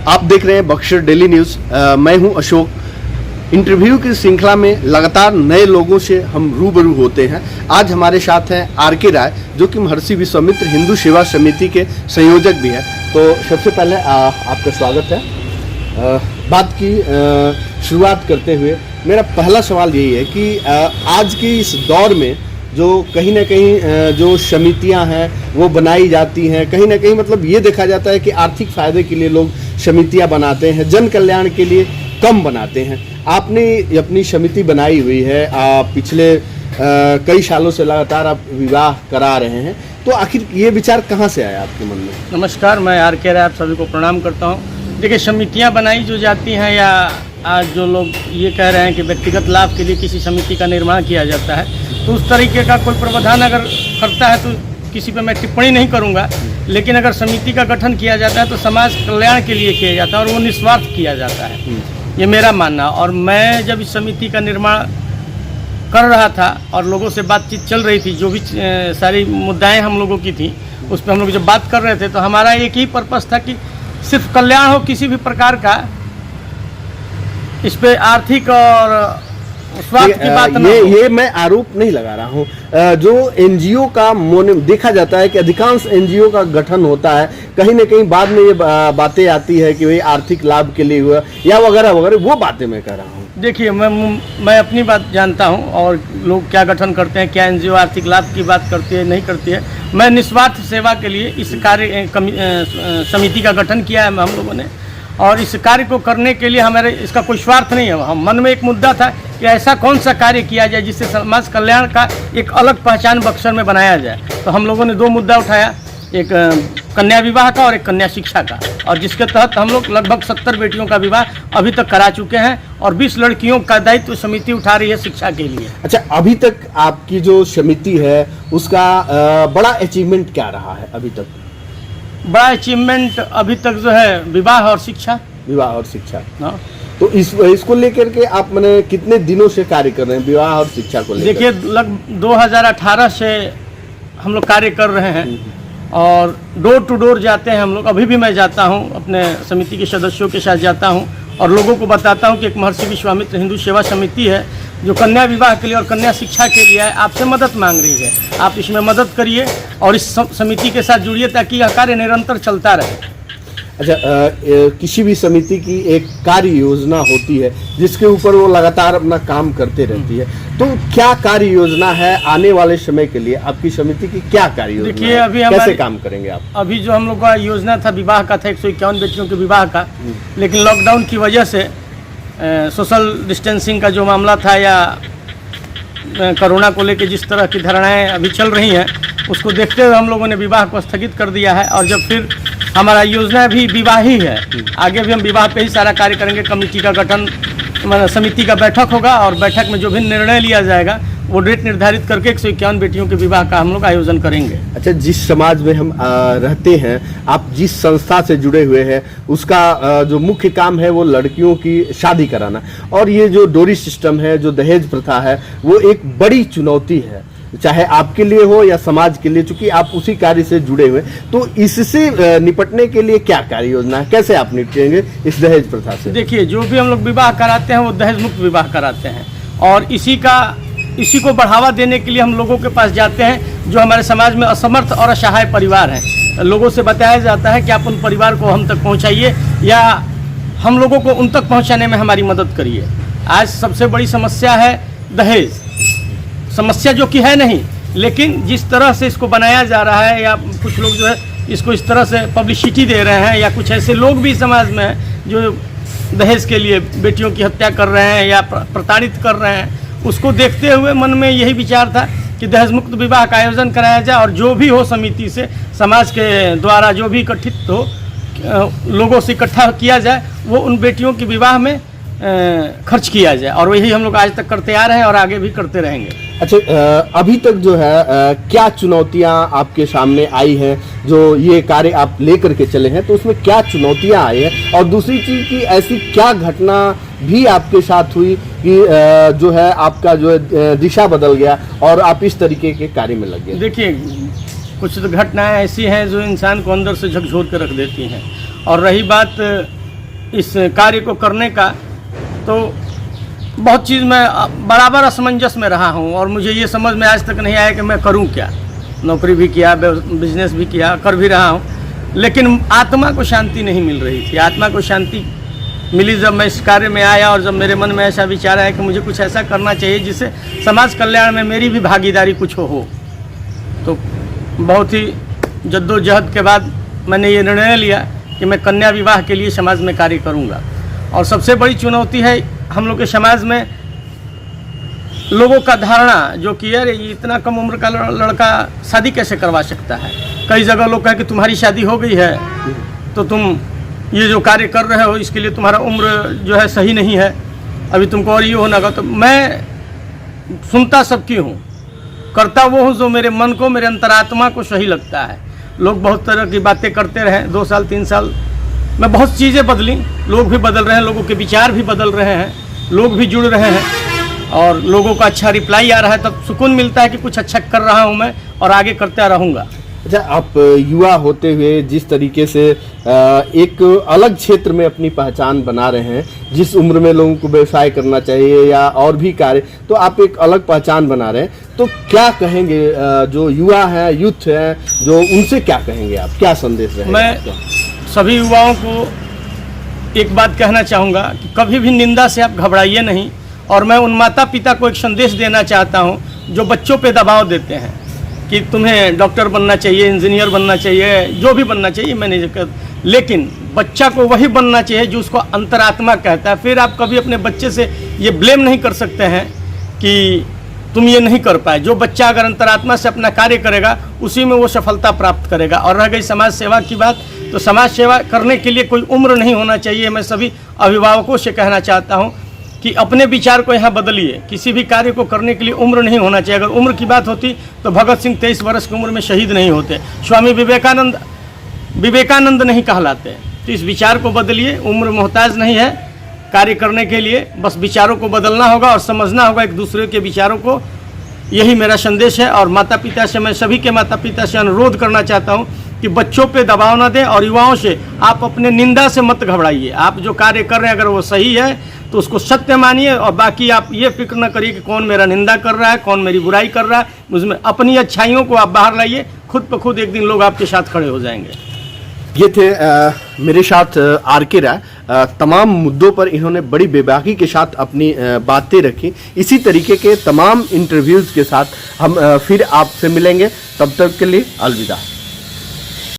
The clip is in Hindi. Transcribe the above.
आप देख रहे हैं बक्सर डेली न्यूज़। मैं हूं अशोक। इंटरव्यू की श्रृंखला में लगातार नए लोगों से हम रूबरू होते हैं। आज हमारे साथ हैं आर.के. राय, जो कि महर्षि विश्वामित्र हिंदू सेवा समिति के संयोजक भी हैं। तो सबसे पहले आपका स्वागत है। बात की शुरुआत करते हुए मेरा पहला सवाल यही है कि आज के इस दौर में जो कहीं ना कहीं जो समितियां हैं वो बनाई जाती हैं, कहीं ना कहीं मतलब ये देखा जाता है कि आर्थिक फ़ायदे के लिए लोग समितियां बनाते हैं, जन कल्याण के लिए कम बनाते हैं। आपने अपनी समिति बनाई हुई है, आप पिछले कई सालों से लगातार आप विवाह करा रहे हैं, तो आखिर ये विचार कहाँ से आया आपके मन में? नमस्कार, मैं आर.के. राय आप सभी को प्रणाम करता हूँ। देखिए, समितियाँ बनाई जो जाती हैं या आज जो लोग ये कह रहे हैं कि व्यक्तिगत लाभ के लिए किसी समिति का निर्माण किया जाता है, तो उस तरीके का कोई प्रावधान अगर करता है तो किसी पे मैं टिप्पणी नहीं करूंगा। लेकिन अगर समिति का गठन किया जाता है तो समाज कल्याण के लिए किया जाता है और वो निस्वार्थ किया जाता है, ये मेरा मानना। और मैं जब इस समिति का निर्माण कर रहा था और लोगों से बातचीत चल रही थी, जो भी सारी मुद्दाएं हम लोगों की थी, उस पर हम लोग जब बात कर रहे थे तो हमारा एक ही पर्पस था कि सिर्फ कल्याण हो किसी भी प्रकार का, इस पे आर्थिक और स्वार्थ की बात ना हो। ये मैं आरोप नहीं लगा रहा हूँ। जो एनजीओ का देखा जाता है कि अधिकांश एनजीओ का गठन होता है, कहीं ना कहीं बाद में ये बातें आती है कि भाई आर्थिक लाभ के लिए हुआ या वगैरह वगैरह, वो बातें मैं कर रहा हूँ। देखिए, मैं अपनी बात जानता हूँ और लोग क्या गठन करते हैं, क्या एनजीओ आर्थिक लाभ की बात करती है नहीं करती है। मैं निस्वार्थ सेवा के लिए इस कार्य समिति का गठन किया है हम लोगों ने, और इस कार्य को करने के लिए हमारे इसका कोई स्वार्थ नहीं है। हम मन में एक मुद्दा था कि ऐसा कौन सा कार्य किया जाए जिससे समाज कल्याण का एक अलग पहचान बक्सर में बनाया जाए। तो हम लोगों ने दो मुद्दा उठाया, एक कन्या विवाह का और एक कन्या शिक्षा का, और जिसके तहत हम लोग लगभग 70 बेटियों का विवाह अभी तक करा चुके हैं और 20 लड़कियों का दायित्व समिति उठा रही है शिक्षा के लिए। अच्छा, अभी तक आपकी जो समिति है उसका बड़ा अचीवमेंट क्या रहा है अभी तक? बड़ा अचीवमेंट अभी तक जो है विवाह और शिक्षा। हाँ। तो इसको लेकर के आप मैंने कितने दिनों से कार्य कर रहे हैं विवाह और शिक्षा को लेकर? देखिए, लगभग 2018 से हम लोग कार्य कर रहे हैं और डोर टू डोर जाते हैं हम लोग। अभी भी मैं जाता हूं, अपने समिति के सदस्यों के साथ जाता हूं और लोगों को बताता हूं कि एक महर्षि विश्वामित्र हिंदू सेवा समिति है जो कन्या विवाह के लिए और कन्या शिक्षा के लिए है, आपसे मदद मांग रही है। आप इसमें मदद करिए और इस समिति के साथ जुड़िए ताकि यह कार्य निरंतर चलता रहे। अच्छा, किसी भी समिति की एक कार्य योजना होती है जिसके ऊपर वो लगातार अपना काम करते रहती है, तो क्या कार्य योजना है आने वाले समय के लिए? आपकी समिति की क्या कार्य योजना? देखिए, अभी कैसे काम करेंगे आप? अभी जो हम लोग का योजना था विवाह का था 151 बेटियों के विवाह का, लेकिन लॉकडाउन की वजह से सोशल डिस्टेंसिंग का जो मामला था या कोरोना को लेकर जिस तरह की धारणाएं अभी चल रही हैं, उसको देखते हुए हम लोगों ने विवाह को स्थगित कर दिया है। और जब फिर हमारा योजना भी विवाह ही है, आगे भी हम विवाह पे ही सारा कार्य करेंगे। कमेटी का गठन, समिति का बैठक होगा और बैठक में जो भी निर्णय लिया जाएगा वो डेट निर्धारित करके 151 बेटियों के विवाह का हम लोग आयोजन करेंगे। अच्छा, जिस समाज में हम रहते हैं, आप जिस संस्था से जुड़े हुए हैं, उसका जो मुख्य काम है वो लड़कियों की शादी कराना, और ये जो डोरी सिस्टम है, जो दहेज प्रथा है, वो एक बड़ी चुनौती है, चाहे आपके लिए हो या समाज के लिए, चूंकि आप उसी कार्य से जुड़े हुए। तो इससे निपटने के लिए क्या कार्य योजना है, कैसे आप निपटेंगे इस दहेज प्रथा से? देखिए, जो भी हम लोग विवाह कराते हैं वो दहेज मुक्त विवाह कराते हैं, और इसी को बढ़ावा देने के लिए हम लोगों के पास जाते हैं जो हमारे समाज में असमर्थ और असहाय परिवार हैं। लोगों से बताया जाता है कि आप उन परिवार को हम तक पहुंचाइए या हम लोगों को उन तक पहुंचाने में हमारी मदद करिए। आज सबसे बड़ी समस्या है दहेज, समस्या जो कि है नहीं, लेकिन जिस तरह से इसको बनाया जा रहा है, या कुछ लोग जो है इसको इस तरह से पब्लिसिटी दे रहे हैं, या कुछ ऐसे लोग भी समाज में हैं जो दहेज के लिए बेटियों की हत्या कर रहे हैं या प्रताड़ित कर रहे हैं, उसको देखते हुए मन में यही विचार था कि दहेज मुक्त विवाह का आयोजन कराया जाए और जो भी हो समिति से, समाज के द्वारा जो भी इकट्ठित हो, लोगों से इकट्ठा किया जाए, वो उन बेटियों के विवाह में खर्च किया जाए, और वही हम लोग आज तक करते आ रहे हैं और आगे भी करते रहेंगे। अच्छा, अभी तक जो है क्या चुनौतियां आपके सामने आई हैं जो ये कार्य आप लेकर के चले हैं, तो उसमें क्या चुनौतियां आई हैं? और दूसरी चीज की ऐसी क्या घटना भी आपके साथ हुई कि जो है आपका जो है दिशा बदल गया और आप इस तरीके के कार्य में लग गए? देखिए, कुछ घटनाएं ऐसी हैं जो इंसान को अंदर से झकझोर कर रख देती हैं। और रही बात इस कार्य को करने का, तो बहुत चीज़ मैं बराबर असमंजस में रहा हूँ और मुझे ये समझ में आज तक नहीं आया कि मैं करूँ क्या। नौकरी भी किया, बिजनेस भी किया, कर भी रहा हूँ, लेकिन आत्मा को शांति नहीं मिल रही थी। आत्मा को शांति मिली जब मैं इस कार्य में आया और जब मेरे मन में ऐसा विचार आया कि मुझे कुछ ऐसा करना चाहिए जिससे समाज कल्याण में मेरी भी भागीदारी कुछ हो। तो बहुत ही जद्दोजहद के बाद मैंने ये निर्णय लिया कि मैं कन्या विवाह के लिए समाज में कार्य करूँगा। और सबसे बड़ी चुनौती है हम लोग के समाज में लोगों का धारणा, जो कि यार इतना कम उम्र का लड़का शादी कैसे करवा सकता है। कई जगह लोग कहें कि तुम्हारी शादी हो गई है तो तुम ये जो कार्य कर रहे हो इसके लिए तुम्हारा उम्र जो है सही नहीं है, अभी तुमको और ये होना का। तो मैं सुनता सबकी हूँ, करता वो हूँ जो मेरे मन को, मेरे अंतरात्मा को सही लगता है। लोग बहुत तरह की बातें करते रहे, 2 साल 3 साल में बहुत चीज़ें बदली, लोग भी बदल रहे हैं, लोगों के विचार भी बदल रहे हैं, लोग भी जुड़ रहे हैं और लोगों का अच्छा रिप्लाई आ रहा है, तब सुकून मिलता है कि कुछ अच्छा कर रहा हूँ मैं और आगे करता रहूँगा। अच्छा, आप युवा होते हुए जिस तरीके से एक अलग क्षेत्र में अपनी पहचान बना रहे हैं, जिस उम्र में लोगों को व्यवसाय करना चाहिए या और भी कार्य, तो आप एक अलग पहचान बना रहे हैं, तो क्या कहेंगे जो युवा हैं, यूथ हैं, जो उनसे क्या कहेंगे आप, क्या संदेश रहेगा? मैं सभी युवाओं को एक बात कहना चाहूँगा कि कभी भी निंदा से आप घबराइए नहीं। और मैं उन माता पिता को एक संदेश देना चाहता हूँ जो बच्चों पे दबाव देते हैं कि तुम्हें डॉक्टर बनना चाहिए, इंजीनियर बनना चाहिए, जो भी बनना चाहिए मैनेजर, लेकिन बच्चा को वही बनना चाहिए जो उसको अंतरात्मा कहता है। फिर आप कभी अपने बच्चे से ये ब्लेम नहीं कर सकते हैं कि तुम ये नहीं कर पाए। जो बच्चा अगर अंतरात्मा से अपना कार्य करेगा उसी में वो सफलता प्राप्त करेगा। और रह गई समाज सेवा की बात, तो समाज सेवा करने के लिए कोई उम्र नहीं होना चाहिए। मैं सभी अभिभावकों से कहना चाहता हूँ कि अपने विचार को यहाँ बदलिए। किसी भी कार्य को करने के लिए उम्र नहीं होना चाहिए। अगर उम्र की बात होती तो भगत सिंह 23 वर्ष की उम्र में शहीद नहीं होते, स्वामी विवेकानंद नहीं कहलाते। तो इस विचार को बदलिए, उम्र मोहताज नहीं है कार्य करने के लिए, बस विचारों को बदलना होगा और समझना होगा एक दूसरे के विचारों को। यही मेरा संदेश है। और माता पिता से, मैं सभी के माता पिता से अनुरोध करना चाहता हूँ कि बच्चों पे दबाव ना दें और युवाओं से आप अपने निंदा से मत घबराइए। आप जो कार्य कर रहे हैं अगर वो सही है तो उसको सत्य मानिए और बाकी आप ये फिक्र न करिए कि कौन मेरा निंदा कर रहा है, कौन मेरी बुराई कर रहा है। मुझमें अपनी अच्छाइयों को आप बाहर लाइए, खुद ब खुद एक दिन लोग आपके साथ खड़े हो जाएंगे। ये थे मेरे साथ आर.के. राय। तमाम मुद्दों पर इन्होंने बड़ी बेबाकी के साथ अपनी बातें रखी। इसी तरीके के तमाम इंटरव्यूज़ के साथ हम फिर आपसे मिलेंगे। तब तक के लिए अलविदा।